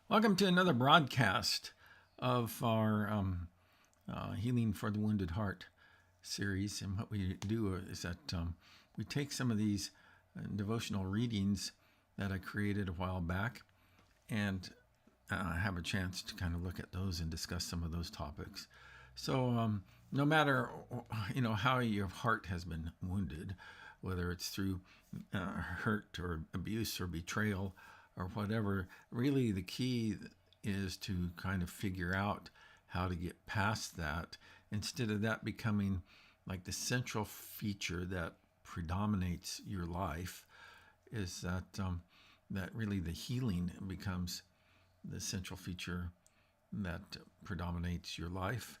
Welcome to another broadcast of our Healing for the Wounded Heart series. And what we do is that we take some of these devotional readings that I created a while back and have a chance to kind of look at those and discuss some of those topics. So no matter how your heart has been wounded, whether it's through hurt or abuse or betrayal or whatever, really the key is to kind of figure out how to get past that instead of that becoming like the central feature that predominates your life. Is that really the healing becomes the central feature that predominates your life.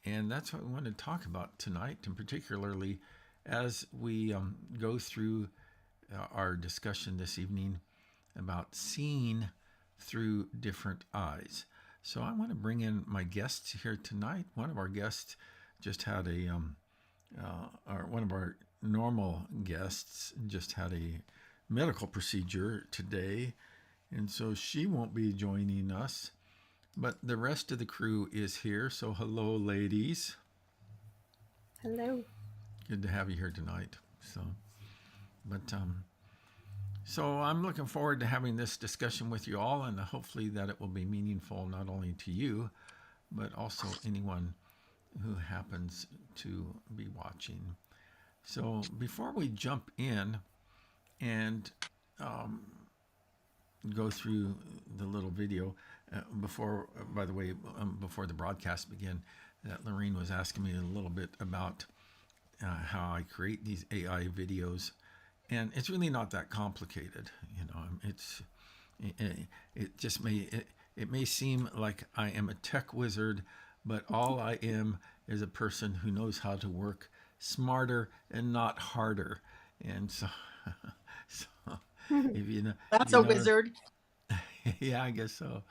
And that's what we want to talk about tonight, and particularly as we go through our discussion this evening about seeing through different eyes. So I want to bring in my guests here tonight. One of our guests just had one of our normal guests just had a medical procedure today, and so she won't be joining us. But the rest of the crew is here. So hello, ladies. Hello. Good to have you here tonight. So I'm looking forward to having this discussion with you all, and hopefully that it will be meaningful not only to you, but also anyone who happens to be watching. So before we jump in and go through the little video, by the way, before the broadcast began, Lorene was asking me a little bit about how I create these AI videos, and it's really not that complicated. It may seem like I am a tech wizard, but all I am is a person who knows how to work smarter and not harder. And so, so if you know, if That's you a know, wizard. yeah, I guess so.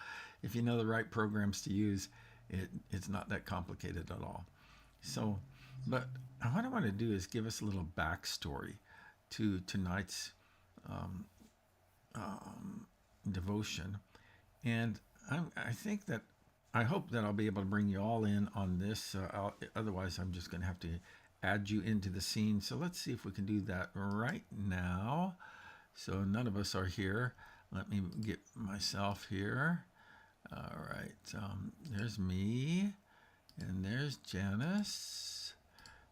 If you know the right programs to use, it's not that complicated at all. So, but what I want to do is give us a little backstory to tonight's devotion. And I think that I hope that I'll be able to bring you all in on this. Otherwise, I'm just going to have to add you into the scene. So let's see if we can do that right now. So none of us are here. Let me get myself here. All right. There's me. And there's Janice.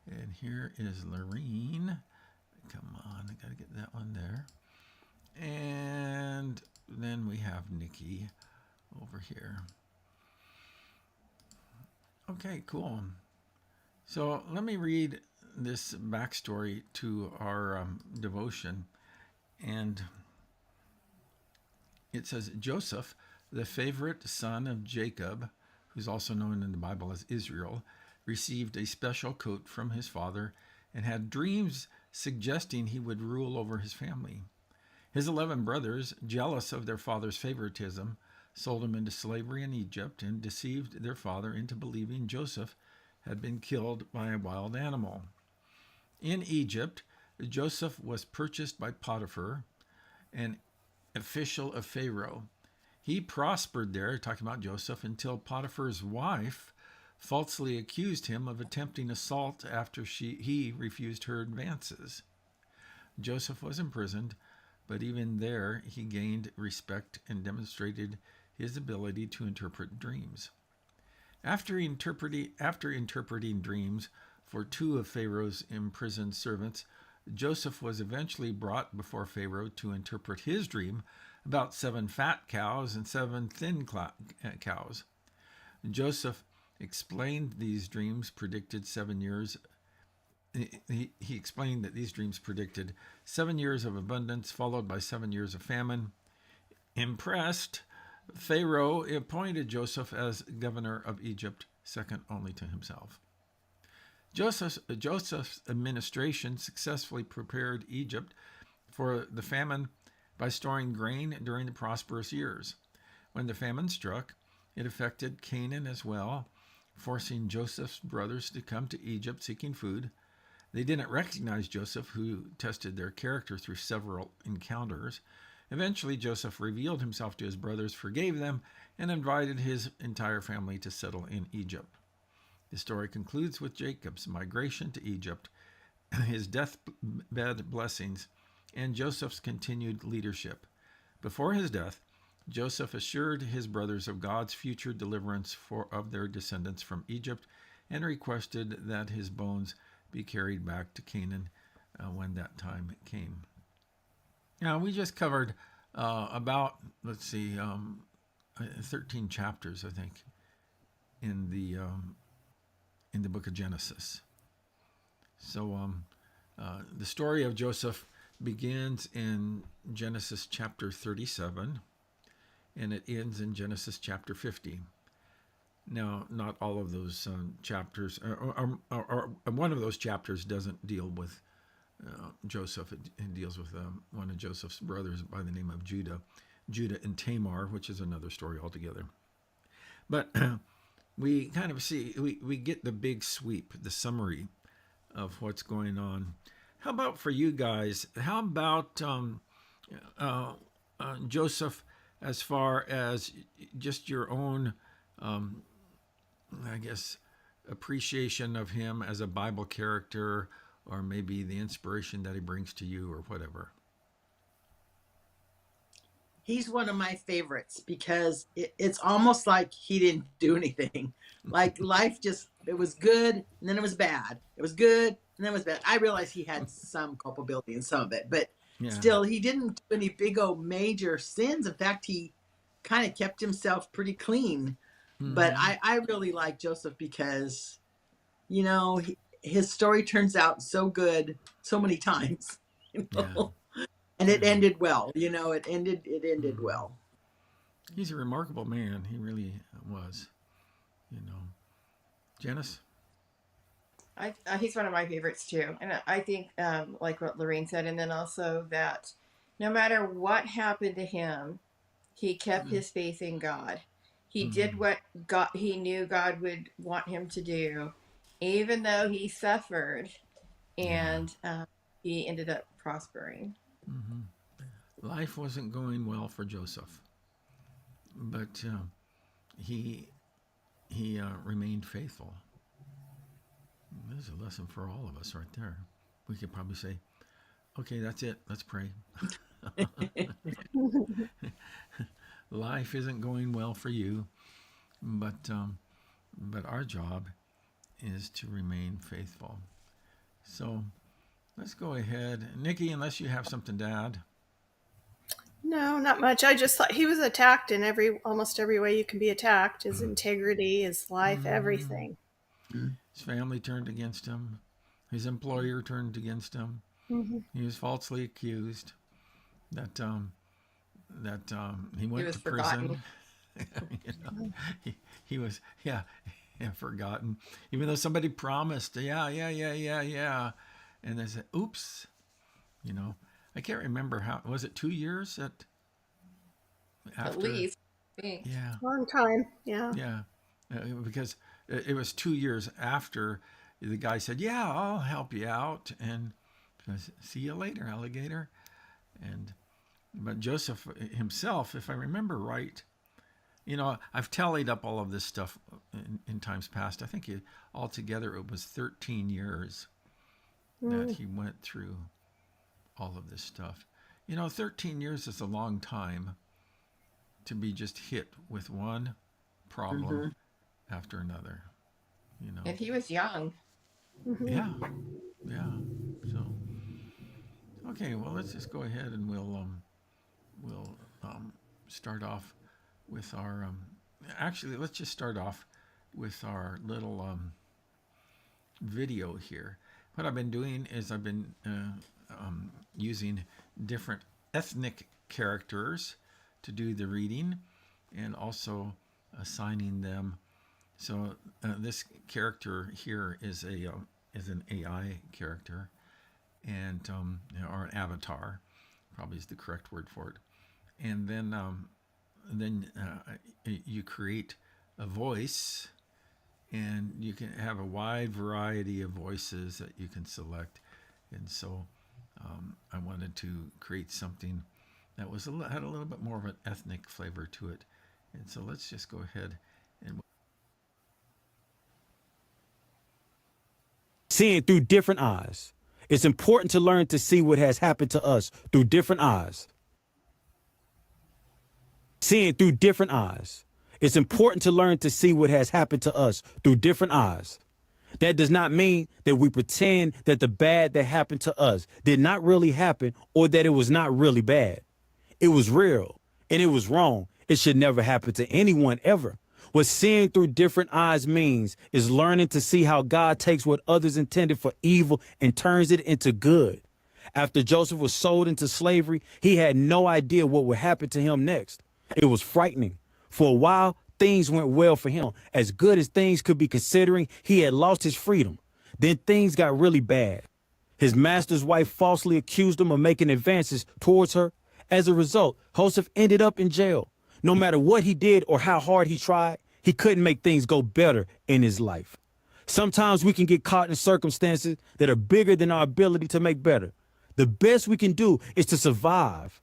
And here is Lorene. Come on, I got to get that one there. And then we have Nikki over here. Okay, cool. So let me read this backstory to our devotion. And it says, Joseph, the favorite son of Jacob, who's also known in the Bible as Israel, received a special coat from his father and had dreams suggesting he would rule over his family. His 11 brothers, jealous of their father's favoritism, sold him into slavery in Egypt and deceived their father into believing Joseph had been killed by a wild animal. In Egypt, Joseph was purchased by Potiphar, an official of Pharaoh. He prospered there, talking about Joseph, until Potiphar's wife falsely accused him of attempting assault after he refused her advances. Joseph was imprisoned, but even there he gained respect and demonstrated his ability to interpret dreams. After interpreting dreams for two of Pharaoh's imprisoned servants, Joseph was eventually brought before Pharaoh to interpret his dream about 7 fat cows and 7 thin cows. Joseph explained these dreams predicted 7 years. He explained that these dreams predicted 7 years of abundance followed by 7 years of famine. Impressed, Pharaoh appointed Joseph as governor of Egypt, second only to himself. Joseph's administration successfully prepared Egypt for the famine by storing grain during the prosperous years. When the famine struck, it affected Canaan as well, forcing Joseph's brothers to come to Egypt seeking food. They didn't recognize Joseph, who tested their character through several encounters. Eventually, Joseph revealed himself to his brothers, forgave them, and invited his entire family to settle in Egypt. The story concludes with Jacob's migration to Egypt, his deathbed blessings, and Joseph's continued leadership. Before his death, Joseph assured his brothers of God's future deliverance of their descendants from Egypt and requested that his bones be carried back to Canaan when that time came. Now, we just covered about, 13 chapters, I think, in the book of Genesis. So the story of Joseph begins in Genesis chapter 37, and it ends in Genesis chapter 50. Now, not all of those chapters, or one of those chapters doesn't deal with Joseph. It deals with one of Joseph's brothers by the name of Judah and Tamar, which is another story altogether. But we kind of see, we get the big sweep, the summary of what's going on. How about for you guys? How about Joseph, as far as just your own, appreciation of him as a Bible character, or maybe the inspiration that he brings to you, or whatever? He's one of my favorites because it's almost like he didn't do anything. Like life just, it was good and then it was bad. It was good and then it was bad. I realize he had some culpability in some of it, but still, he didn't do any big old major sins. In fact, he kind of kept himself pretty clean. Mm-hmm. But I really like Joseph because, his story turns out so good so many times. And it ended well. It ended well. He's a remarkable man. He really was. Janice? He's one of my favorites too. And I think, like what Lorraine said, and then also that no matter what happened to him, he kept his faith in God. He did what he knew God would want him to do, even though he suffered, and he ended up prospering. Mm-hmm. Life wasn't going well for Joseph, but he remained faithful. There's a lesson for all of us right there. We could probably say, okay, that's it. Let's pray. Life isn't going well for you, but our job is to remain faithful. So let's go ahead. Nikki, unless you have something to add. No, not much. I just thought he was attacked in almost every way you can be attacked. His integrity, his life, everything. His family turned against him. His employer turned against him. He was falsely accused. That he went to prison. He was forgotten. Even though somebody promised, and they said, "Oops," I can't remember how. Was it 2 years after? At least. Yeah. Long time. Yeah. Yeah, because it was 2 years after the guy said, "Yeah, I'll help you out," and see you later, alligator. But Joseph himself, if I remember right, I've tallied up all of this stuff in times past. I think altogether it was 13 years that he went through all of this stuff. 13 years is a long time to be just hit with one problem after another. And he was young. Yeah. So, okay, well, let's just go ahead and we'll start off with our. Actually, let's just start off with our little video here. What I've been doing is I've been using different ethnic characters to do the reading, and also assigning them. So this character here is an AI character, and or an avatar, probably is the correct word for it. And then you create a voice, and you can have a wide variety of voices that you can select. And so I wanted to create something that was had a little bit more of an ethnic flavor to it. And so let's just go ahead and seeing through different eyes. It's important to learn to see what has happened to us through different eyes. Seeing through different eyes. It's important to learn to see what has happened to us through different eyes. That does not mean that we pretend that the bad that happened to us did not really happen or that it was not really bad. It was real and it was wrong. It should never happen to anyone ever. What seeing through different eyes means is learning to see how God takes what others intended for evil and turns it into good. After Joseph was sold into slavery, he had no idea what would happen to him next. It was frightening. For a while, things went well for him. As good as things could be, considering he had lost his freedom. Then things got really bad. His master's wife falsely accused him of making advances towards her. As a result, Joseph ended up in jail. No matter what he did or how hard he tried, he couldn't make things go better in his life. Sometimes we can get caught in circumstances that are bigger than our ability to make better. The best we can do is to survive.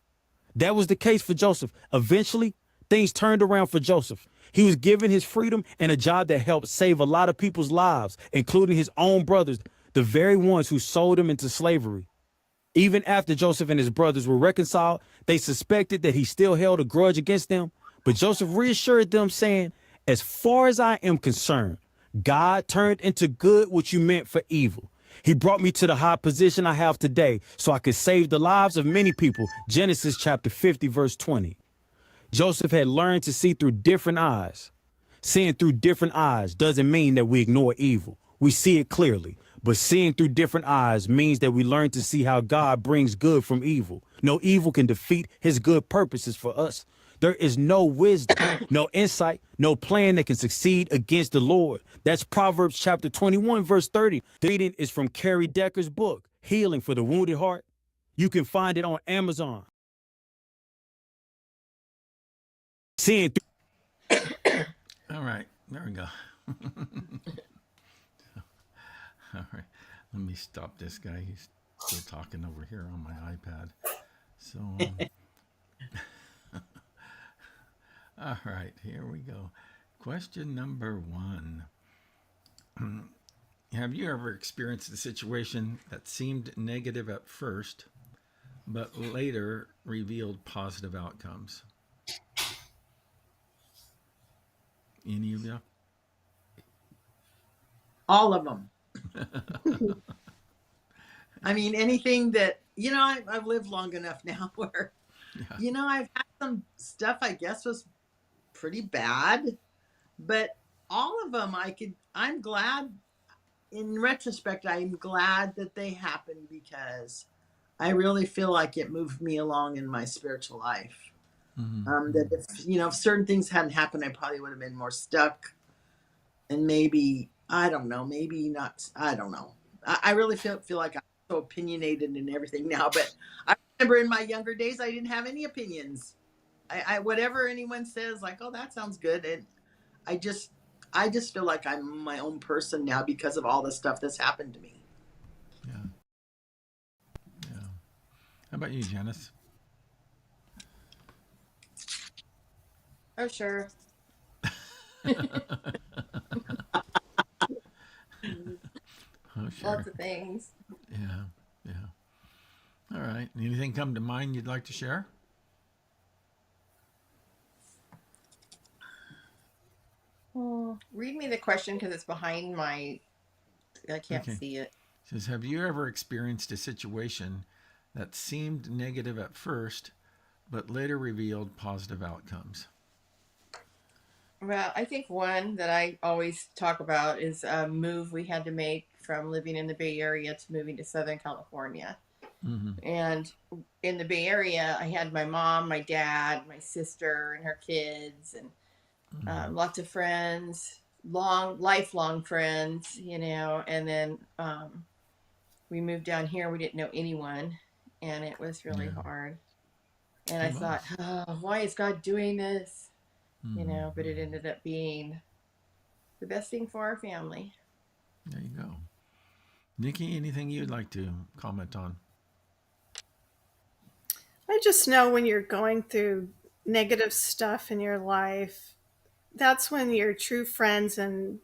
That was the case for Joseph. Eventually, things turned around for Joseph. He was given his freedom and a job that helped save a lot of people's lives, including his own brothers, the very ones who sold him into slavery. Even after Joseph and his brothers were reconciled, they suspected that he still held a grudge against them. But Joseph reassured them, saying, as far as I am concerned, God turned into good what you meant for evil. He brought me to the high position I have today so I could save the lives of many people. Genesis chapter 50, verse 20. Joseph had learned to see through different eyes. Seeing through different eyes doesn't mean that we ignore evil. We see it clearly. But seeing through different eyes means that we learn to see how God brings good from evil. No evil can defeat his good purposes for us. There is no wisdom, no insight, no plan that can succeed against the Lord. That's Proverbs chapter 21, verse 30. The reading is from Kerry Decker's book, Healing for the Wounded Heart. You can find it on Amazon. Seeing through. all right, there we go. All right, let me stop this guy. He's still talking over here on my iPad. So, all right, here we go. Question number 1. Have you ever experienced a situation that seemed negative at first, but later revealed positive outcomes? Any of you? All of them. I mean, anything that, I've lived long enough now where, Yeah. I've had some stuff I guess was pretty bad, but all of them I'm glad, in retrospect, I'm glad that they happened because I really feel like it moved me along in my spiritual life. That if certain things hadn't happened, I probably would have been more stuck, and maybe I don't know, maybe not. I don't know. I really feel like I'm so opinionated and everything now, but I remember in my younger days, I didn't have any opinions. I whatever anyone says, like, oh, that sounds good, and I just feel like I'm my own person now because of all the stuff that's happened to me. Yeah. Yeah. How about you, Janice? Oh, sure. Oh, sure. Lots of things. Yeah. Yeah. All right. Anything come to mind you'd like to share? Read me the question because it's behind I can't Okay. see it. It says, have you ever experienced a situation that seemed negative at first, but later revealed positive outcomes? Well, I think one that I always talk about is a move we had to make from living in the Bay Area to moving to Southern California. Mm-hmm. And in the Bay Area, I had my mom, my dad, my sister, and her kids, and lots of friends, lifelong friends, and then we moved down here. We didn't know anyone, and it was really hard. And I thought, oh, why is God doing this? But it ended up being the best thing for our family. There you go. Nikki, anything you'd like to comment on? I just know when you're going through negative stuff in your life, that's when your true friends and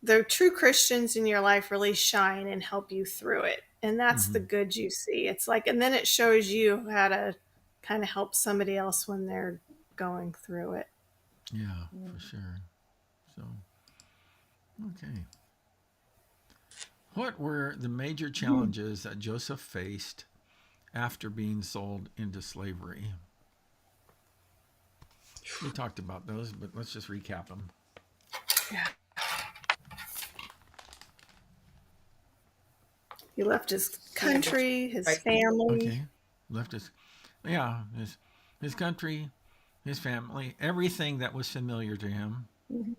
the true Christians in your life really shine and help you through it. And that's the Hmm. good you see. It's like, and then it shows you how to kind of help somebody else when they're going through it. Yeah, for sure. So, okay. What were the major challenges that Joseph faced after being sold into slavery? We talked about those, but let's just recap them. He left his He had to country, his sacrifice. family. Okay. Left yeah, his country, his family, everything that was familiar to him. Mhm.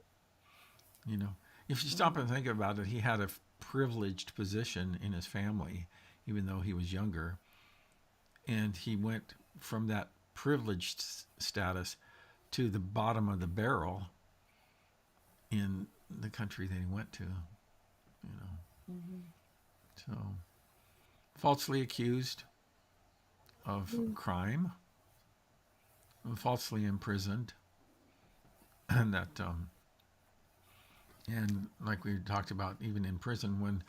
You know, if you stop and think about it, he had a privileged position in his family, even though he was younger. And he went from that privileged status to the bottom of the barrel in the country that he went to, you know. Mhm. So, falsely accused of crime, falsely imprisoned, and that, and like we talked about, even in prison, when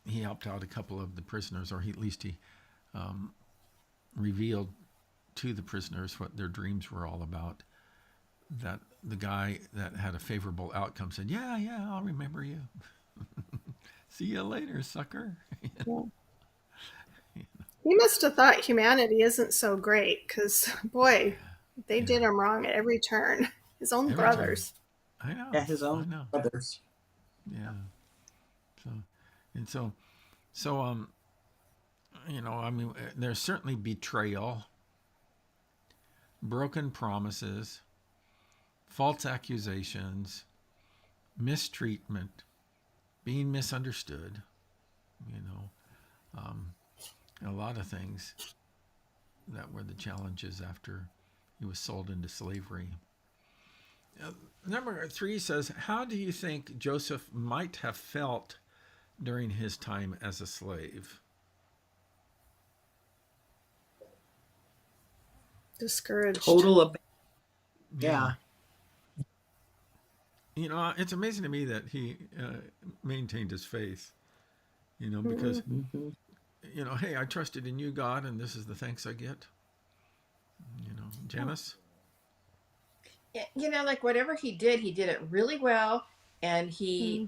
he helped out a couple of the prisoners, or at least he revealed to the prisoners what their dreams were all about. That the guy that had a favorable outcome said, "Yeah, yeah, I'll remember you. See you later, sucker." Yeah. He must have thought humanity isn't so great because, boy, they Yeah, did him wrong at every turn. His own every turn. brothers. I know. Yeah, his I own know. brothers. Yeah. So, and so, you know, I mean, there's certainly betrayal, broken promises, false accusations, mistreatment, being misunderstood, you know, a lot of things that were the challenges after he was sold into slavery. Number 3 says, how do you think Joseph might have felt during his time as a slave? Discouraged. Total ab- Yeah. yeah. You know, it's amazing to me that he maintained his faith, you know, because, Hmm. you know, hey, I trusted in you, God, and this is the thanks I get. You know, Janice? You know, like whatever he did it really well. And Mm.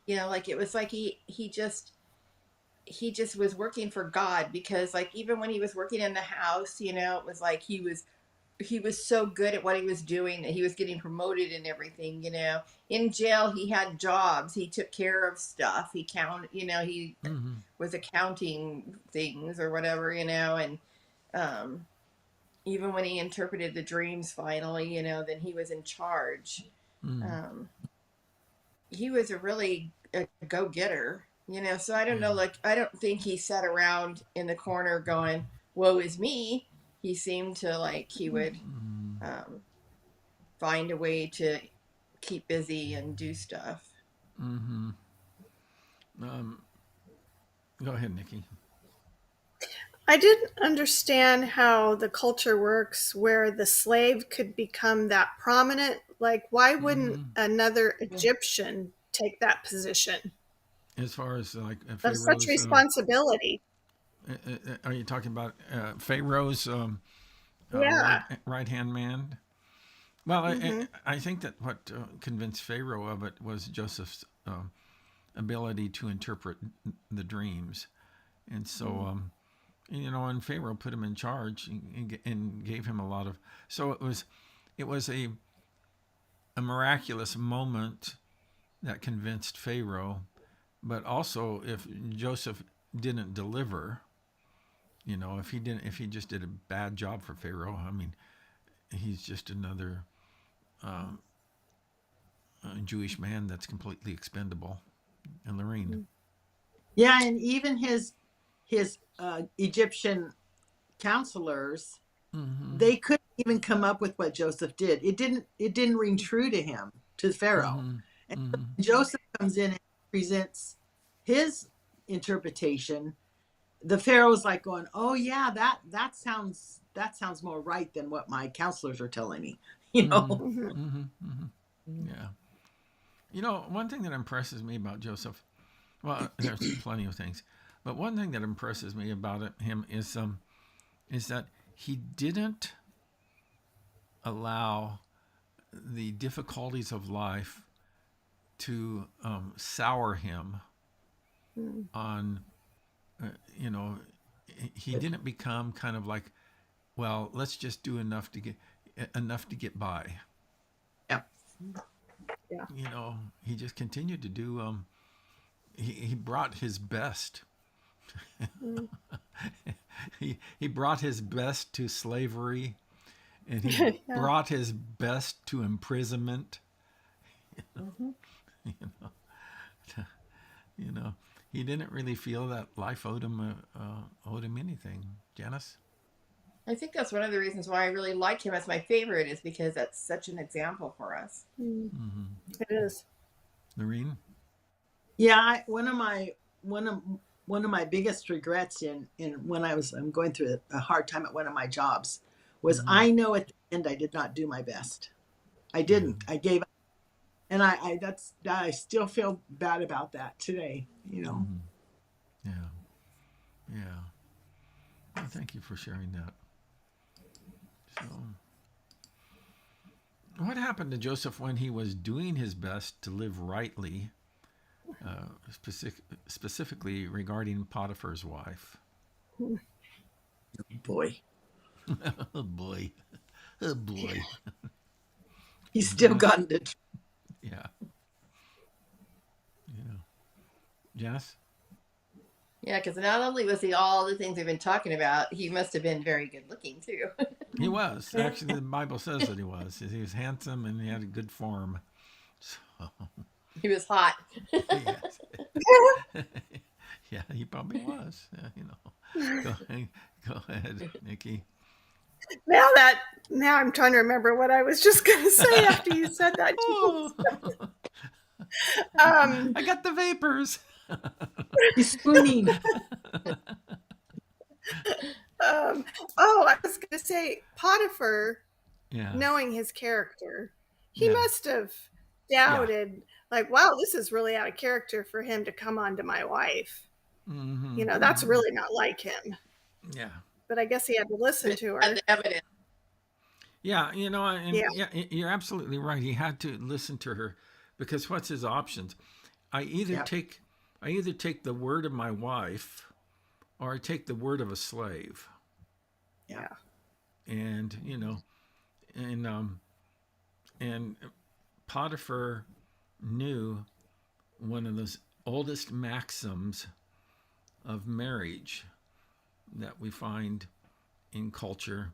you know, like it was like he just was working for God, because like even when he was working in the house, you know, it was like he was so good at what he was doing that he was getting promoted and everything, you know. In jail he had jobs, he took care of stuff, he counted, you know, he Mm-hmm. was accounting things or whatever, you know. And um even when he interpreted the dreams finally, you know, then he was in charge. Mm. um he was a really a go-getter, you know. So I don't know, Yeah. like I don't think he sat around in the corner going, woe is me. He seemed to like he would Mm. um, find a way to keep busy and do stuff. Mm-hmm. Um, Go ahead, Nikki. I didn't understand how the culture works where the slave could become that prominent. Like, why wouldn't Mm-hmm. another Egyptian take that position? As far as like That's such Pharaoh's, responsibility. are you talking about Pharaoh's Yeah. right hand man? Well, Hmm. I think that what convinced Pharaoh of it was Joseph's ability to interpret the dreams, and so you know, and Pharaoh put him in charge and gave him a lot of. So it was a miraculous moment that convinced Pharaoh, but also if Joseph didn't deliver, you know, if he just did a bad job for Pharaoh, I mean, he's just another Jewish man that's completely expendable. And Lorraine. Yeah, and even his Egyptian counselors, Mm-hmm. they couldn't even come up with what Joseph did. It didn't ring true to him, to Pharaoh. Mm-hmm. And Mm-hmm. Joseph comes in and presents his interpretation. the Pharaoh was like going, "Oh yeah, that sounds more right than what my counselors are telling me." You know. Mhm. Yeah. You know, one thing that impresses me about Joseph, well, there's plenty of things, but one thing that impresses me about him is that he didn't allow the difficulties of life to sour him Mhm. on, you know, he didn't become kind of like, well, let's just do enough to get by. Yeah. Yeah. You know, he just continued to do. He brought his best. Mhm. He brought his best to slavery, and he Yeah. brought his best to imprisonment. Hmm. You know, you know, he didn't really feel that life owed him anything. Janice. I think that's one of the reasons why I really like him as my favorite, is because that's such an example for us. Mhm. Mm-hmm. It is. Noreen. Yeah, one of one of my biggest regrets in when I'm going through a hard time at one of my jobs was Mm-hmm. I know at the end I did not do my best. I Yeah. didn't. I gave up, and I still feel bad about that today. You know. Mm-hmm. Yeah. Yeah. Well, thank you for sharing that. So, what happened to Joseph when he was doing his best to live rightly, specifically regarding Potiphar's wife? Boy, Oh boy. Oh boy. he's still Janice. gotten to. Yeah. Yeah. Janice? Yeah, because not only was he all the things we've been talking about, he must have been very good looking too. He was. Actually, the Bible says that he was. He was handsome and he had a good form. So, He was hot. yes. Yeah, he probably was. You know. Go ahead, Nikki. Now I'm trying to remember what I was just going to say after you said that. Oh, Um, I got the vapors. He's swooning. I was going to say Potiphar, Yeah. knowing his character, he Yeah. must have Yeah. doubted, like, wow, this is really out of character for him to come on to my wife. Mm-hmm. You know, that's really not like him. Yeah. But I guess he had to listen But to had her. the evidence. Yeah. You know, and Yeah. yeah, you're absolutely right. He had to listen to her because what's his options? I either Yeah. take I either take the word of my wife or I take the word of a slave. Yeah. And, you know, and Potiphar knew one of those oldest maxims of marriage that we find in culture: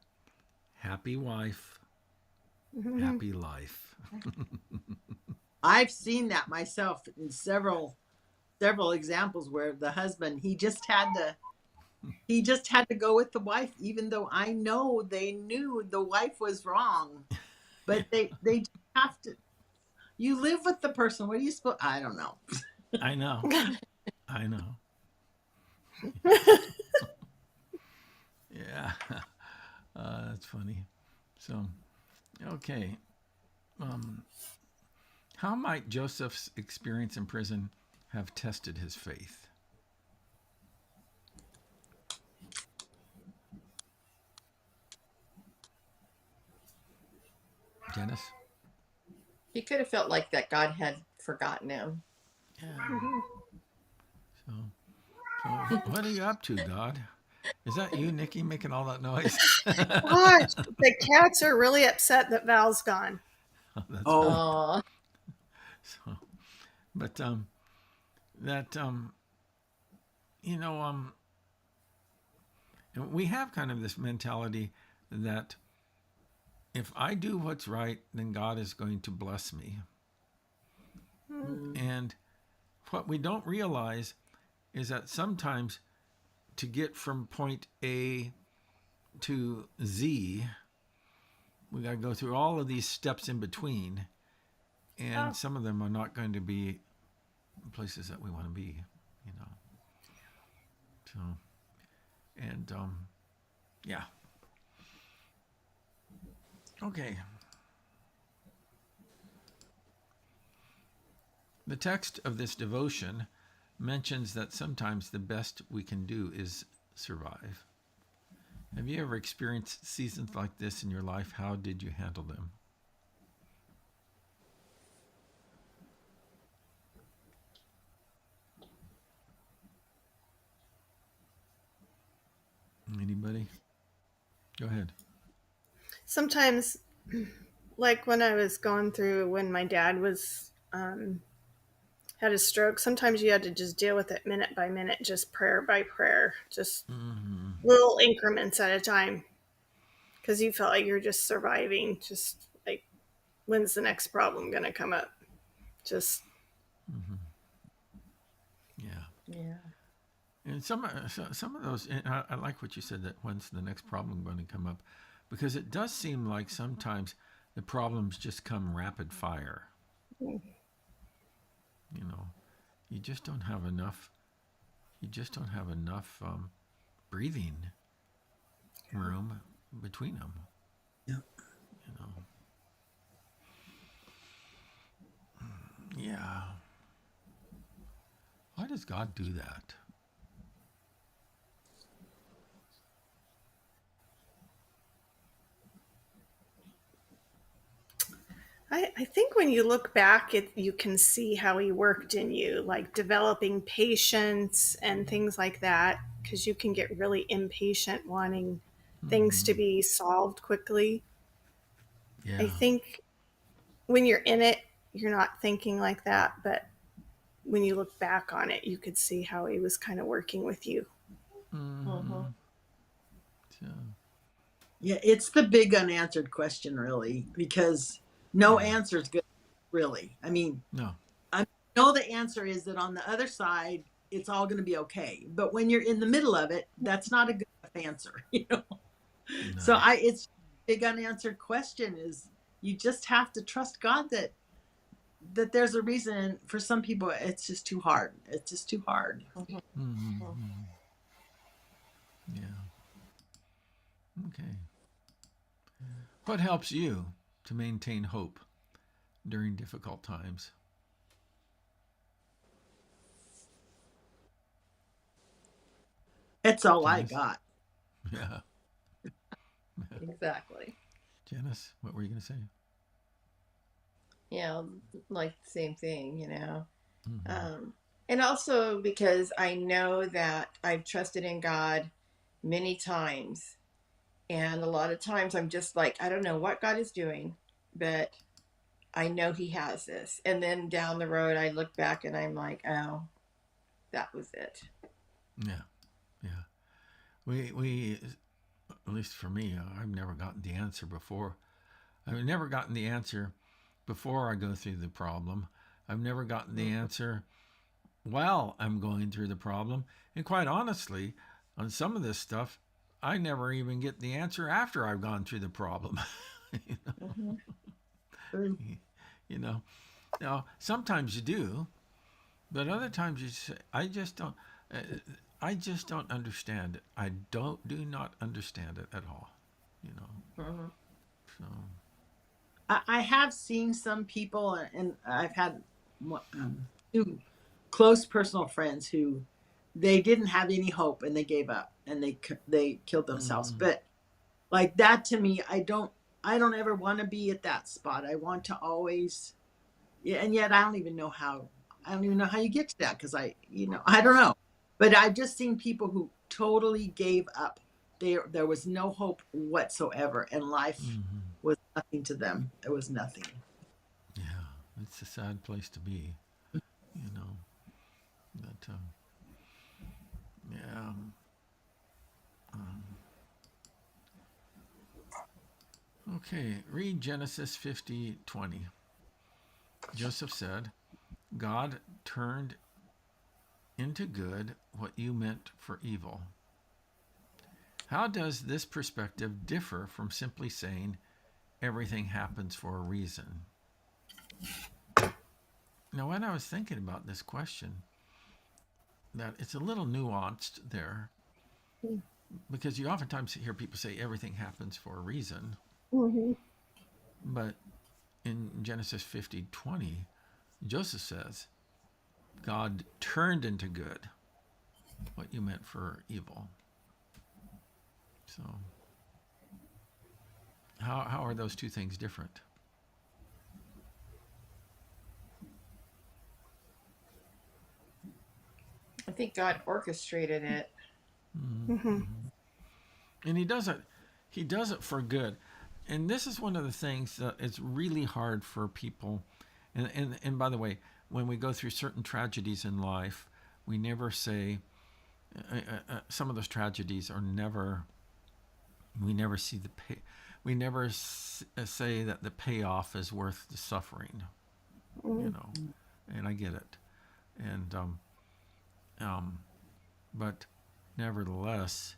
happy wife, Mhm. happy life. I've seen that myself in several examples where the husband he just had to go with the wife, even though I know they knew the wife was wrong. But they just have to. You live with the person. What are you supposed? I don't know. I know. I know. Yeah. That's funny. So, okay. Um, how might Joseph's experience in prison have tested his faith? Janice? He could have felt like that God had forgotten him. Yeah. So, so what are you up to, God? Is that you, Nikki, making all that noise? Gosh, the cats are really upset that Val's gone. Oh, that's Oh, funny. Oh, So, but that you know we have kind of this mentality that if I do what's right, then God is going to bless me. mm, And what we don't realize is that sometimes to get from point A to Z, we got to go through all of these steps in between, and some of them are not going to be places that we want to be, you know. So, And yeah. Okay. The text of this devotion mentions that sometimes the best we can do is survive. Have you ever experienced seasons like this in your life? How did you handle them? Anybody? Go ahead. Sometimes, like when I was going through when my dad was had a stroke, sometimes you had to just deal with it minute by minute, just prayer by prayer, just Mm-hmm. little increments at a time, because you felt like you're just surviving. Just like, when's the next problem going to come up? Just Mm-hmm. Yeah. Yeah. And some of those, and I like what you said, that when's the next problem going to come up, because it does seem like sometimes the problems just come rapid fire. You know, you just don't have enough. You just don't have enough breathing room between them. Yeah. You know. Yeah. Why does God do that? I think when you look back, you can see how he worked in you, like developing patience and things like that, because you can get really impatient wanting things to Mm-hmm. be solved quickly. I Yeah. think when you're in it, you're not thinking like that, but when you look back on it, you could see how he was kind of working with you. Mm-hmm. Mm-hmm. So, Yeah, it's the big unanswered question, really, because no yeah. answer is good, really. I mean, No. I know the answer is that on the other side, it's all going to be okay. But when you're in the middle of it, that's not a good enough answer, you know. So No. it's big unanswered question is you just have to trust God that there's a reason. For some people, it's just too hard. It's just too hard. Mm-hmm. Yeah. Okay. What helps you to maintain hope during difficult times? It's all I Janice? got. Yeah. Exactly. Janice, what were you going to say? Yeah, like the same thing, you know. Mm-hmm. Um, and also because I know that I've trusted in God many times. And a lot of times I'm just like, I don't know what God is doing, but I know He has this. And then down the road, I look back and I'm like, oh, that was it. Yeah. Yeah. We, at least for me, I've never gotten the answer before. I've never gotten the answer before I go through the problem. I've never gotten the answer while I'm going through the problem. And quite honestly, on some of this stuff, I never even get the answer after I've gone through the problem. you know, Mm-hmm. you know. Now, sometimes you do, but other times you say, "I just don't. Uh, I just don't understand it. I do not understand it at all." You know. Mm-hmm. So. I have seen some people, and I've had two close personal friends who they didn't have any hope and they gave up and they killed themselves. Mm-hmm. But like that to me, I don't ever want to be at that spot. I want to always, yeah, and yet I don't even know how you get to that because I don't know. But I've just seen people who totally gave up. There was no hope whatsoever, and life Mm-hmm. was nothing to them. It was nothing. Yeah, it's a sad place to be. You know. But yeah. Um, okay, read Genesis 50:20. Joseph said, God turned into good what you meant for evil. How does this perspective differ from simply saying everything happens for a reason? Now, when I was thinking about this question, that it's a little nuanced there, because you oftentimes hear people say everything happens for a reason, Hmm. but in Genesis 50:20, Joseph says, God turned into good what you meant for evil. So, how are those two things different? I think God orchestrated it. Hmm. And he does it for good. And this is one of the things that it's really hard for people. And by the way, when we go through certain tragedies in life, we never say, some of those tragedies are never, we never see the pay, we never say that the payoff is worth the suffering, you know. And I get it. And, but nevertheless,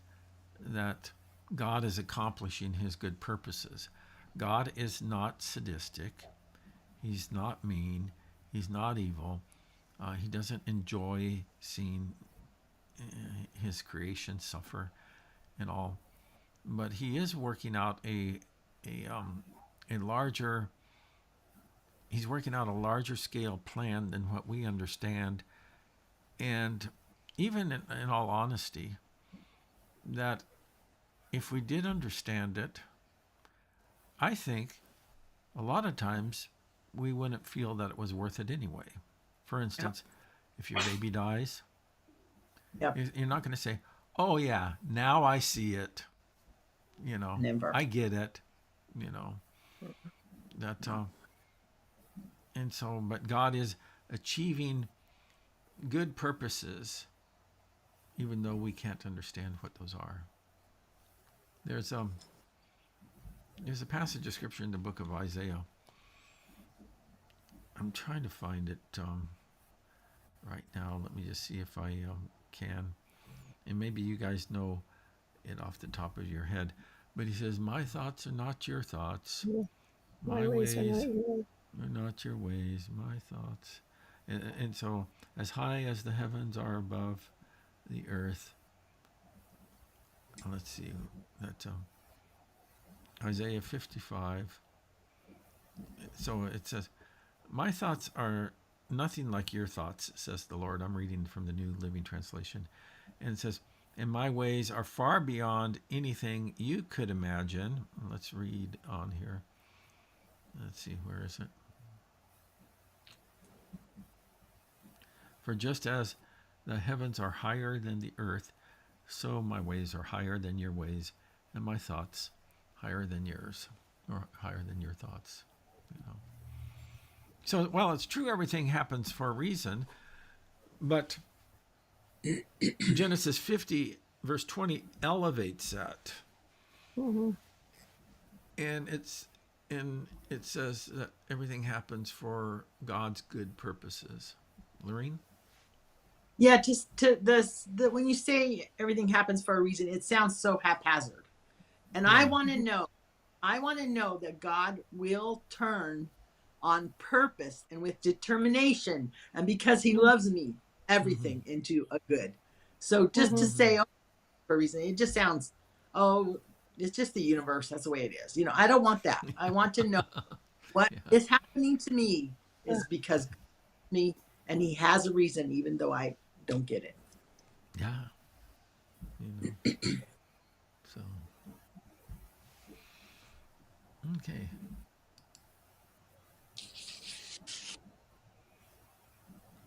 that God is accomplishing his good purposes. God is not sadistic. He's not mean. He's not evil. He doesn't enjoy seeing his creation suffer and all. But he is working out a larger, he's working out a larger scale plan than what we understand. And even in all honesty, that if we did understand it, I think a lot of times we wouldn't feel that it was worth it anyway. For instance, if your baby dies, Yep. you're not going to say, oh, yeah, now I see it. You know, Never. I get it. You know, that, and so, but God is achieving good purposes, even though we can't understand what those are. There's a passage of scripture in the book of Isaiah. I'm trying to find it right now. Let me just see if I can. And maybe you guys know it off the top of your head. But he says, my thoughts are not your thoughts. My ways are not your ways. My thoughts. And so, as high as the heavens are above the earth. Let's see. That's Isaiah 55. So it says, my thoughts are nothing like your thoughts, says the Lord. I'm reading from the New Living Translation. And it says, and my ways are far beyond anything you could imagine. Let's read on here. Let's see, where is it? For just as the heavens are higher than the earth, so my ways are higher than your ways, and my thoughts higher than yours, or higher than your thoughts. You know. So, well, it's true everything happens for a reason, but Genesis 50, verse 20, elevates that. Hmm. And it says that everything happens for God's good purposes. Lorene? Yeah, just to the when you say everything happens for a reason, it sounds so haphazard. And Yeah. I want to know that God will turn on purpose and with determination, and because he loves me, everything into a good. So just to say, oh, for a reason, it just sounds, oh, it's just the universe. That's the way it is. You know, I don't want that. I want to know what Yeah. is happening to me is because God loves me, and he has a reason, even though I don't get it. Yeah. You know. So, okay.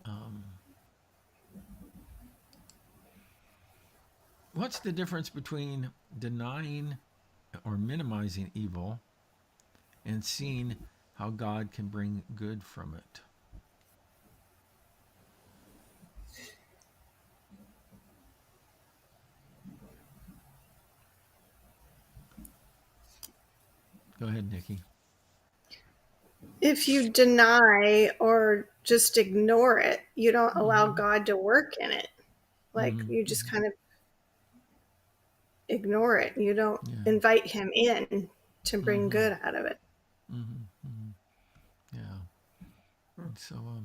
Um, what's the difference between denying or minimizing evil and seeing how God can bring good from it? Go ahead, Nikki. If you deny or just ignore it, you don't allow God to work in it. Like you just kind of ignore it. You don't Yeah. invite him in to bring good out of it. Yeah. And so,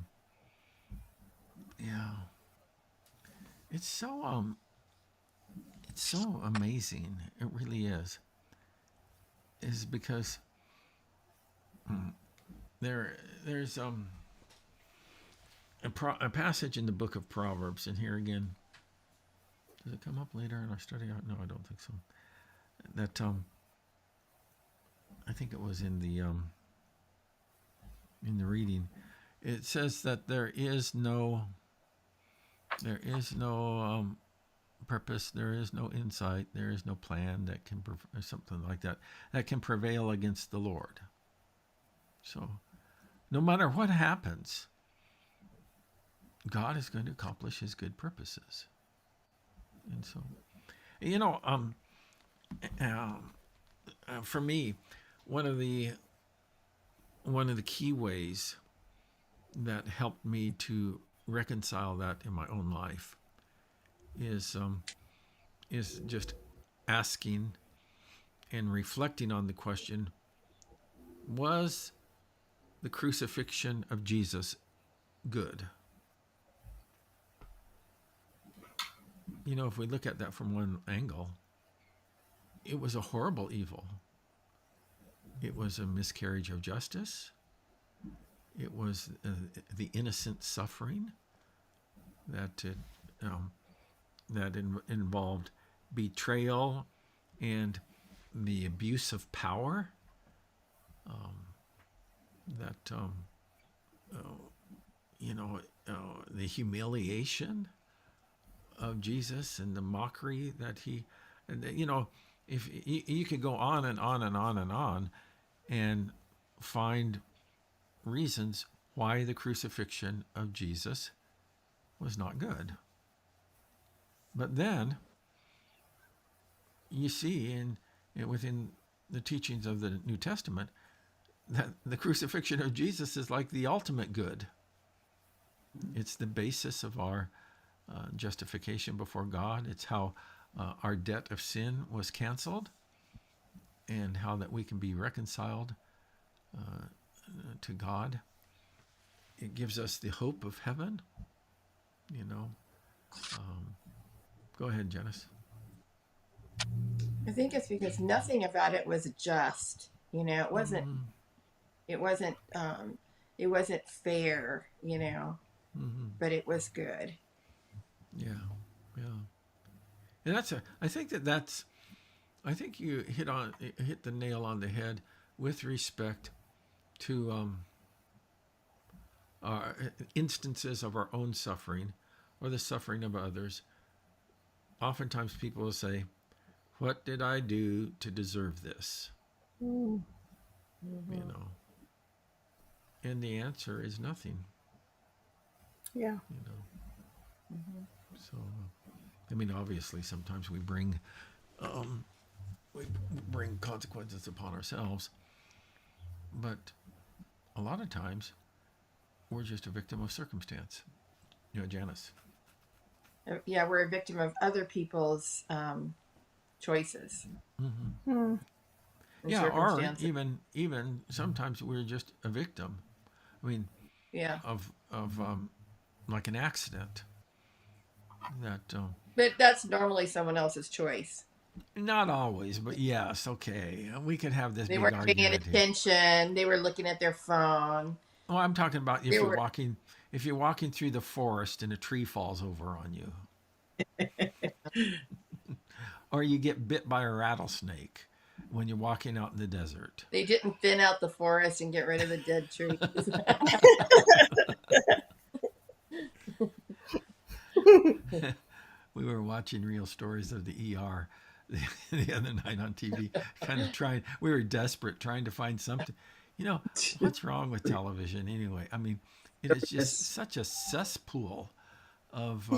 yeah. It's so, it's so amazing. It really is because there's a passage in the book of Proverbs, and here again, does it come up later in our study? No, I don't think so. That I think it was in the reading. It says that there is no purpose, there is no insight, there is no plan that can, or something like that, that can prevail against the Lord. So, no matter what happens, God is going to accomplish His good purposes. And so, for me, one of the key ways that helped me to reconcile that in my own life is just asking and reflecting on the question: was the crucifixion of Jesus good? If we look at that from one angle, it was a horrible evil. It was a miscarriage of justice. It was the innocent suffering that involved betrayal and the abuse of power. The humiliation of Jesus and the mockery that he, if you could go on and on and on and on and find reasons why the crucifixion of Jesus was not good. But then you see within the teachings of the New Testament that the crucifixion of Jesus is like the ultimate good. It's the basis of our justification before God. It's how our debt of sin was canceled, and how that we can be reconciled to God. It gives us the hope of heaven. Go ahead, Janice. I think it's because nothing about it was just. It wasn't. Mm-hmm. It wasn't. It wasn't fair. Mm-hmm. But it was good. Yeah. And I think you hit the nail on the head with respect to our instances of our own suffering or the suffering of others. Oftentimes people will say, "What did I do to deserve this?" Mm-hmm. And the answer is nothing. Yeah. Mm-hmm. So, obviously, sometimes we bring consequences upon ourselves, but a lot of times we're just a victim of circumstance. Janice. Yeah, we're a victim of other people's choices. Mm-hmm. Mm. Yeah, or even sometimes we're just a victim. Yeah. Of like an accident. But that's normally someone else's choice. Not always, but yes, okay. We could have this They big weren't paying argument here. attention. They were looking at their phone. Oh, I'm talking about if you're walking through the forest and a tree falls over on you. Or you get bit by a rattlesnake when you're walking out in the desert. They didn't thin out the forest and get rid of the dead trees. We were watching real stories of the ER the other night on TV, we were desperate trying to find something. What's wrong with television anyway? It is just such a cesspool of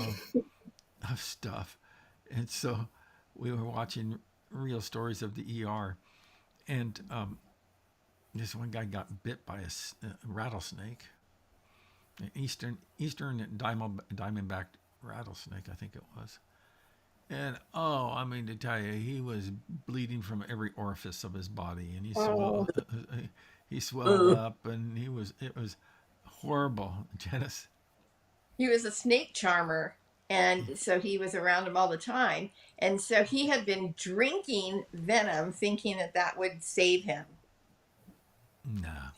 stuff. And so we were watching real stories of the ER, and this one guy got bit by a rattlesnake, an eastern diamondback rattlesnake, I think it was. And to tell you, he was bleeding from every orifice of his body, and he swelled up, and it was horrible. Janice. He was a snake charmer. And so he was around him all the time. And so he had been drinking venom thinking that that would save him. Nah,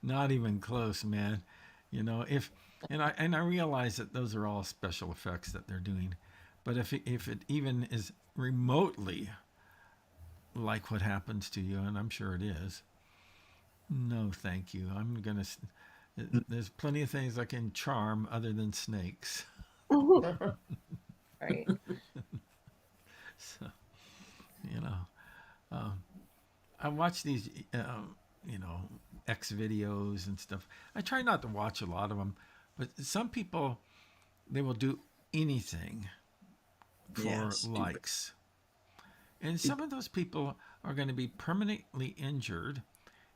not even close, man. You know, if and I realize that those are all special effects that they're doing, but if it even is remotely like what happens to you, and I'm sure it is, no, thank you. I'm gonna. There's plenty of things I can charm other than snakes. Right. So, you know, um, I watch these, you know, X videos and stuff. I try not to watch a lot of them, but some people, they will do anything Yeah, for stupid. likes. And some of those people are going to be permanently injured.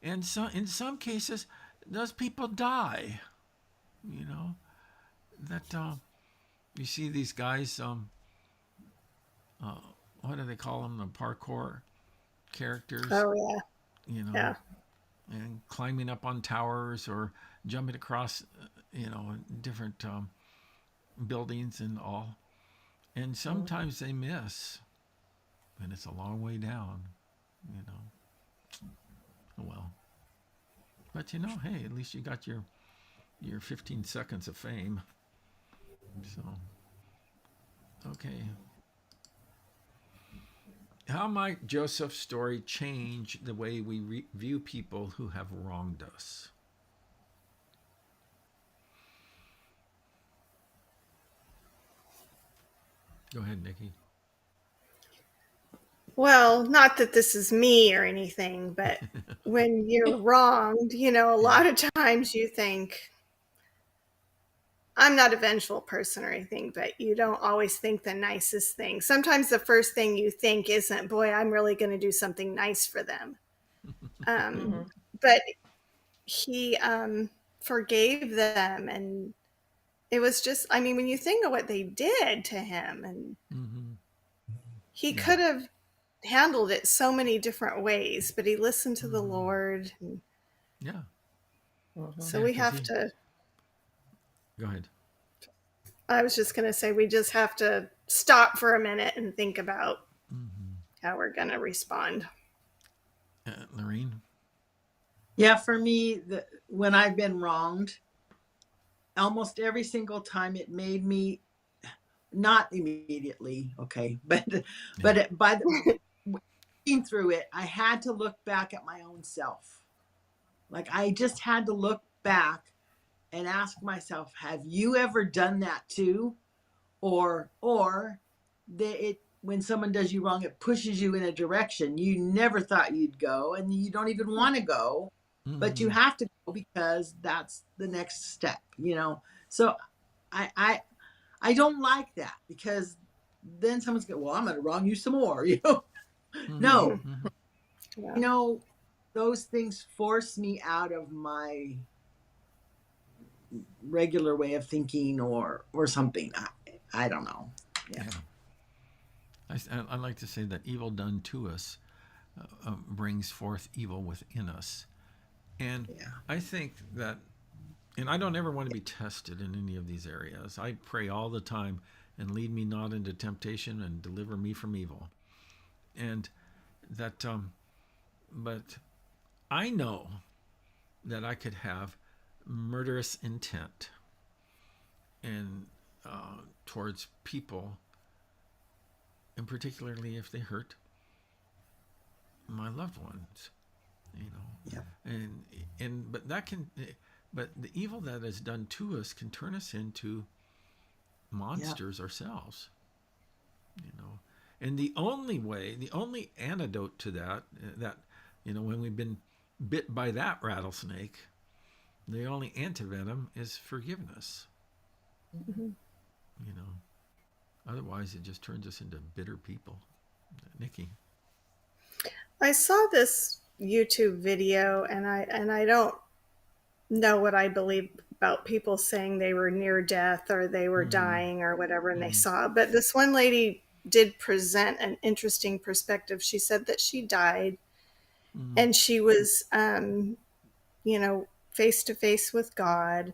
And so in some cases, those people die. You know, that you see these guys, what do they call them? The parkour characters, Oh yeah, you know, yeah. and climbing up on towers or jumping across, you know, different buildings and all. And sometimes they miss, and it's a long way down, you know. Well, but you know, hey, at least you got your 15 seconds of fame. So, okay. How might Joseph's story change the way we view people who have wronged us? Go ahead, Nikki. Well, not that this is me or anything, but when you're wronged, a Yeah. lot of times you think, I'm not a vengeful person or anything, but you don't always think the nicest thing. Sometimes the first thing you think isn't, boy, I'm really going to do something nice for them. Mm-hmm. But he forgave them. And it was just, I mean, when you think of what they did to him, and Mm-hmm. he Yeah. could have handled it so many different ways, but he listened to the Lord. And Yeah. Mm-hmm. so Yeah. we Because have he. to, Go ahead. I was just going to say, we just have to stop for a minute and think about Mm-hmm. how we're going to respond. Lorene. Yeah, for me, when I've been wronged, almost every single time it made me, not immediately, okay, Yeah. by the working through it, I had to look back at my own self. Like I just had to look back and ask myself, have you ever done that too? Or it when someone does you wrong, it pushes you in a direction you never thought you'd go, and you don't even want to go, but you Mm-hmm. have to go because that's the next step, So I I I don't like that, because then someone's going, well, I'm going to wrong you some more, Mm-hmm. No, Mm-hmm. Yeah. you know, those things force me out of my regular way of thinking, or something. I don't know. Yeah. Yeah. I like to say that evil done to us brings forth evil within us. And Yeah. I think that, and I don't ever want to be tested in any of these areas. I pray all the time, and lead me not into temptation and deliver me from evil. And that, but I know that I could have murderous intent and towards people, and particularly if they hurt my loved ones, you know, Yeah. and but that can, but the evil that is done to us can turn us into Yeah. monsters ourselves, you know. And the only way, the only antidote to that, you know, when we've been bit by that rattlesnake, the only antivenom is forgiveness, Mhm. you know. Otherwise, it just turns us into bitter people. Nikki. I saw this YouTube video, and I don't know what I believe about people saying they were near death or they were Mm-hmm. dying or whatever, and they Mm-hmm. saw. But this one lady did present an interesting perspective. She said that she died, Mm-hmm. and she was, face to face with God,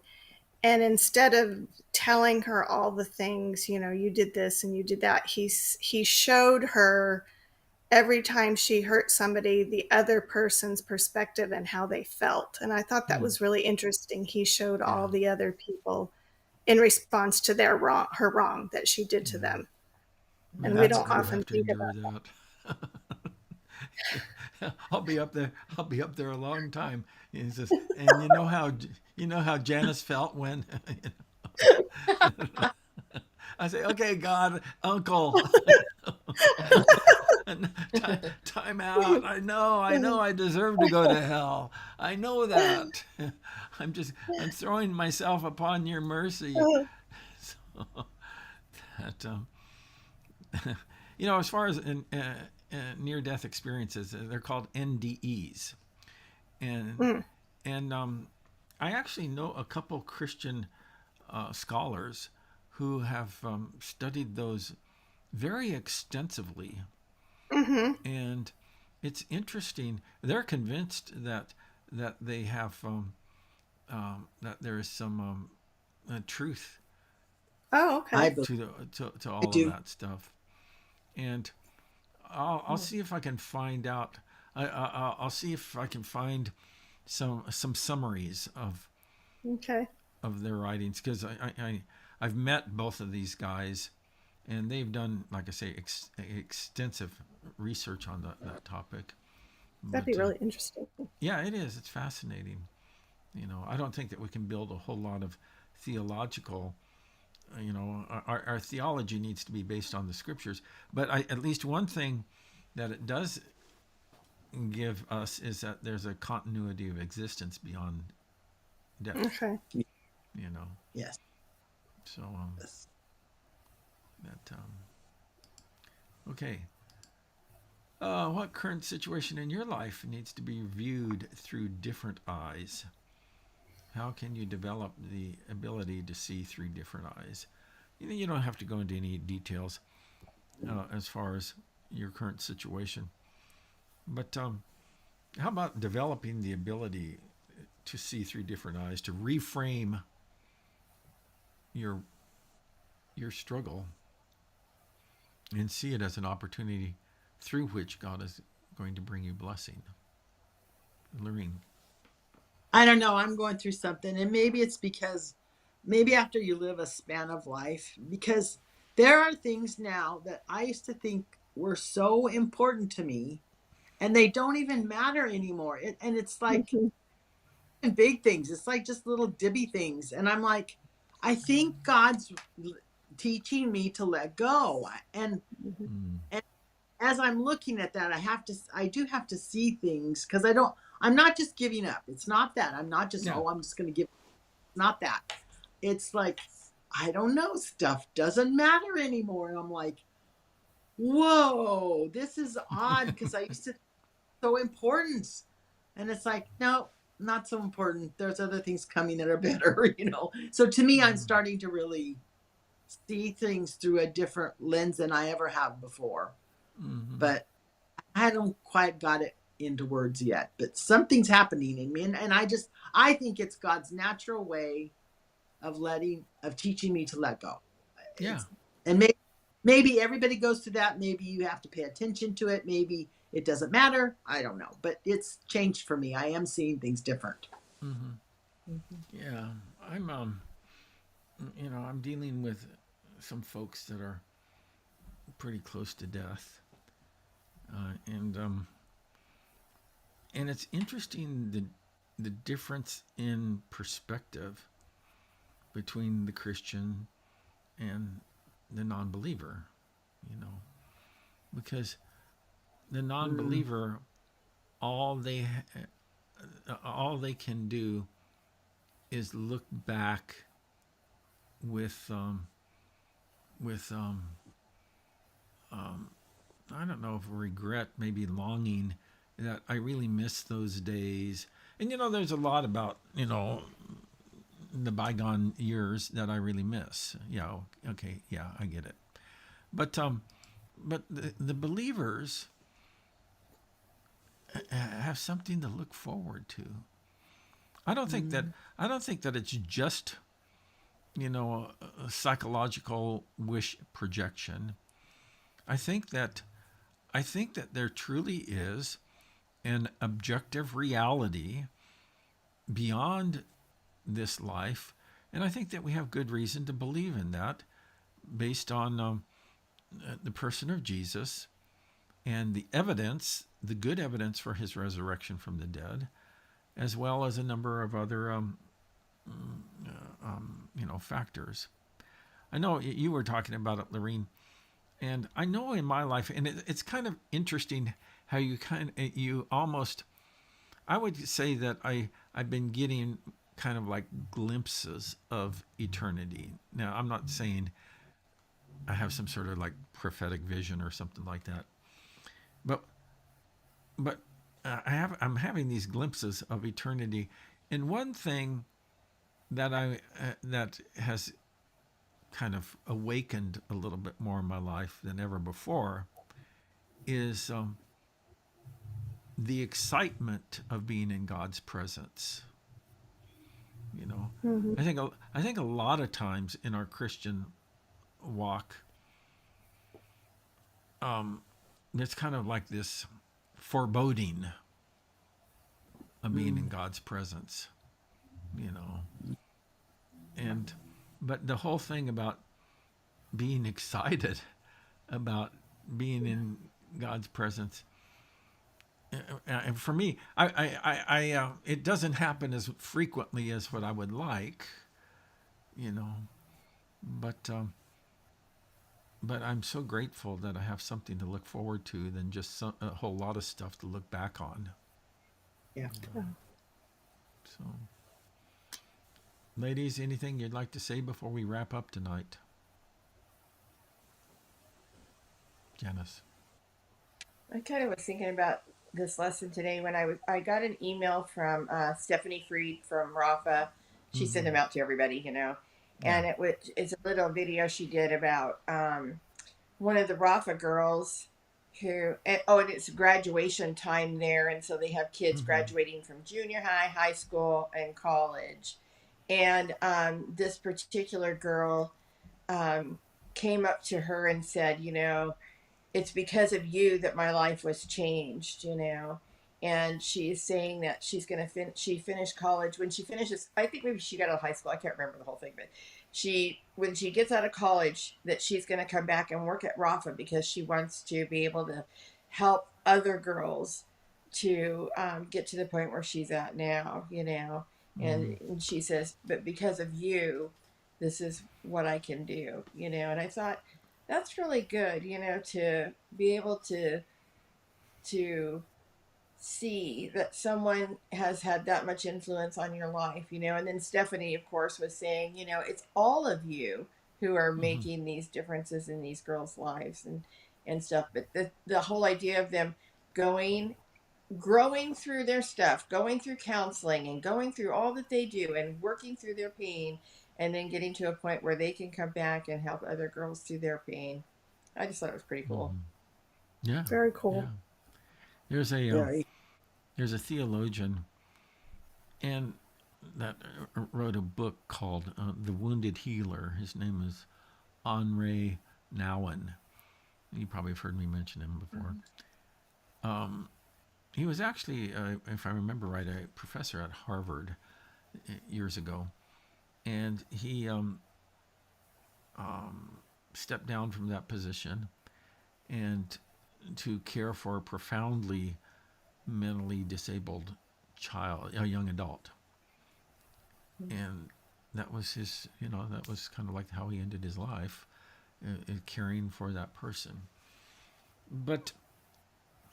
And instead of telling her all the things, you did this and you did that, he showed her every time she hurt somebody the other person's perspective and how they felt. And I thought that was really interesting. He showed all Yeah. the other people in response to her wrong that she did to them. Man, And we I don't would often have to think endure about that. I'll be up there. I'll be up there a long time. And he says, and you know how Janice felt when I say, okay, God, Uncle, time out. I know, I deserve to go to hell. I know that. I'm throwing myself upon your mercy. that. So that, as far as near-death experiences, they're called NDEs, and I actually know a couple Christian scholars who have studied those very extensively, and it's interesting. They're convinced that they have that there is some truth Oh, I okay. believe to I all of do. that stuff, and I'll see if I can find out. I'll see if I can find some summaries Okay. of their writings, because I've met both of these guys, and they've done, like I say, extensive research on that topic. That'd be But really interesting. yeah, it is. It's fascinating. I don't think that we can build a whole lot of theological. Our theology needs to be based on the scriptures. But at least one thing that it does give us is that there's a continuity of existence beyond death. Okay. You know. Yes. So Yes. that okay. What current situation in your life needs to be viewed through different eyes? How can you develop the ability to see through different eyes? You don't have to go into any details as far as your current situation, but how about developing the ability to see through different eyes, to reframe your struggle and see it as an opportunity through which God is going to bring you blessing? Lorene. I don't know. I'm going through something, and maybe it's because maybe after you live a span of life, because there are things now that I used to think were so important to me, and they don't even matter anymore. And it's like big things. It's like just little dibby things, and I'm like, I think God's teaching me to let go, and Mm. as I'm looking at that, I do have to see things, because I'm not just giving up. It's not that. I'm not just, Yeah. I'm just going to give. Not that. It's like, I don't know, stuff doesn't matter anymore. And I'm like, whoa, this is odd, because I used to think so important. And it's like, no, not so important. There's other things coming that are better, So to me, I'm starting to really see things through a different lens than I ever have before. Mm-hmm. But I don't quite got it into words yet. But something's happening in me. And I think it's God's natural way of teaching me to let go. Yeah. And maybe everybody goes to that. Maybe you have to pay attention to it. Maybe it doesn't matter. I don't know. But it's changed for me. I am seeing things different. Mm-hmm. Yeah. I'm dealing with some folks that are pretty close to death, and it's interesting the difference in perspective between the Christian and the non-believer, because the non-believer, all they can do is look back with I don't know if regret, maybe longing, that I really miss those days. And there's a lot about the bygone years that I really miss. Yeah, okay, yeah, I get it. But the believers have something to look forward to. I don't think that it's just a psychological wish projection. I think that there truly is an objective reality beyond this life, and I think that we have good reason to believe in that, based on the person of Jesus and the evidence, the good evidence for his resurrection from the dead, as well as a number of other factors. I know you were talking about it, Lorene, and I know in my life, and it's kind of interesting how you almost, I would say that I've been getting kind of like glimpses of eternity. Now, I'm not saying I have some sort of like prophetic vision or something like that, but I'm having these glimpses of eternity. And one thing that that has kind of awakened a little bit more in my life than ever before is the excitement of being in God's presence. Mm-hmm. I think a lot of times in our Christian walk, it's kind of like this foreboding of being in God's presence, and but the whole thing about being excited about being in God's presence, and for me, it doesn't happen as frequently as what I would like, but I'm so grateful that I have something to look forward to than just a whole lot of stuff to look back on. Yeah. So, ladies, anything you'd like to say before we wrap up tonight? Janice. I kind of was thinking about this lesson today when I got an email from Stephanie Freed from Rafa. She sent them out to everybody, and it's a little video she did about one of the Rafa girls and it's graduation time there, and so they have kids graduating from junior high, high school, and college. And this particular girl came up to her and said, it's because of you that my life was changed, And she's saying that she's going to she finished college. When she finishes, I think maybe she got out of high school. I can't remember the whole thing, but when she gets out of college, that she's going to come back and work at Rafa because she wants to be able to help other girls to get to the point where she's at now, And she says, but because of you, this is what I can do, And I thought, that's really good, to be able to see that someone has had that much influence on your life, And then Stephanie, of course, was saying, it's all of you who are making these differences in these girls' lives and stuff. But the whole idea of them growing through their stuff, going through counseling and going through all that they do and working through their pain, and then getting to a point where they can come back and help other girls through their pain. I just thought it was pretty cool. Yeah. Very cool. Yeah. There's a theologian and that wrote a book called The Wounded Healer. His name is Henri Nouwen. You probably have heard me mention him before. He was actually, if I remember right, a professor at Harvard years ago. And he stepped down from that position and to care for a profoundly mentally disabled child, a young adult. And that was his, that was kind of like how he ended his life, caring for that person. But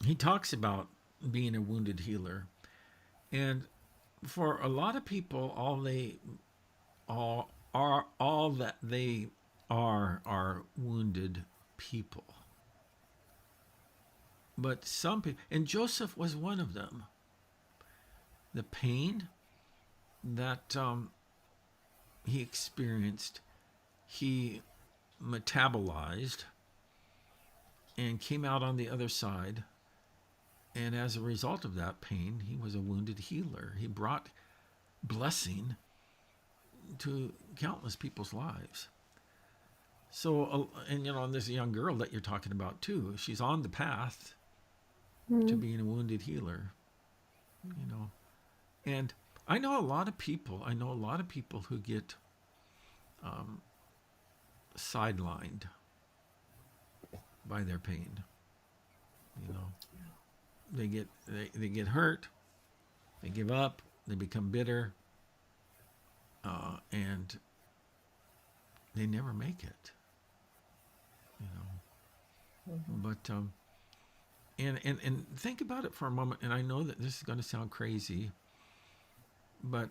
he talks about being a wounded healer. And for a lot of people, all that they are wounded people. But some people, and Joseph was one of them. The pain that he experienced, he metabolized and came out on the other side. And as a result of that pain, he was a wounded healer. He brought blessing to countless people's lives. So, and and there's a young girl that you're talking about too. She's on the path to being a wounded healer, And I know a lot of people. I know a lot of people who get sidelined by their pain. They get hurt. They give up. They become bitter, and they never make it. But and think about it for a moment. And I know that this is going to sound crazy, but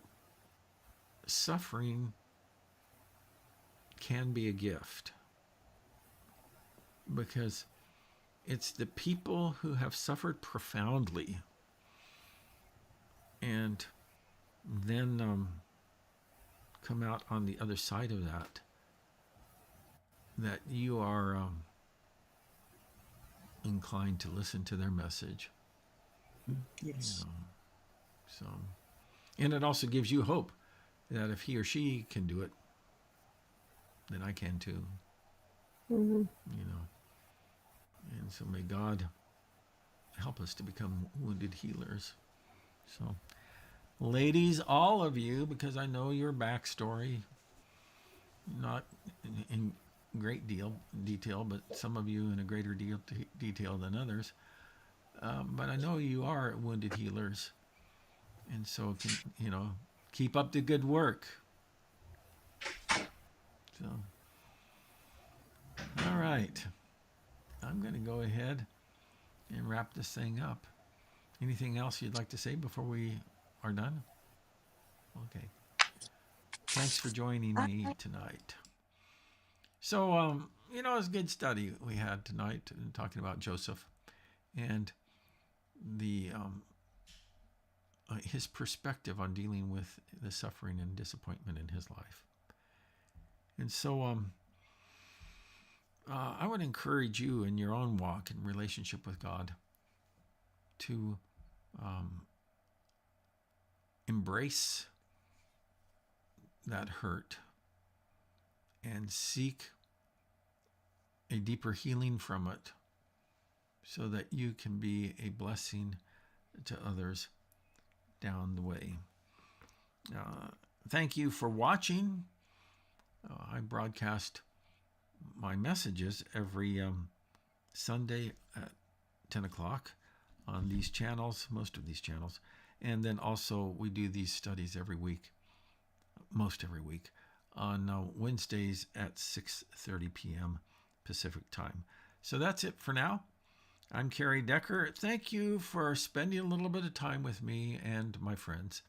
suffering can be a gift, because it's the people who have suffered profoundly and then come out on the other side of that you are inclined to listen to their message. Yes. So, and it also gives you hope that if he or she can do it, then I can too. And so may God help us to become wounded healers. So, ladies, all of you, because I know your backstory, not in great detail, but some of you in a greater detail than others. But I know you are wounded healers, and so keep up the good work. So, all right, I'm going to go ahead and wrap this thing up. Anything else you'd like to say before we are done? Okay. Thanks for joining me tonight. So, it was a good study we had tonight, talking about Joseph and the his perspective on dealing with the suffering and disappointment in his life. And so, I would encourage you in your own walk and relationship with God to embrace that hurt and seek a deeper healing from it, so that you can be a blessing to others down the way. Thank you for watching. I broadcast my messages every Sunday at 10 o'clock on these channels, most of these channels. And then also we do these studies every week, most every week, on Wednesdays at 6:30 p.m. Pacific time. So that's it for now. I'm Kerry Decker. Thank you for spending a little bit of time with me and my friends.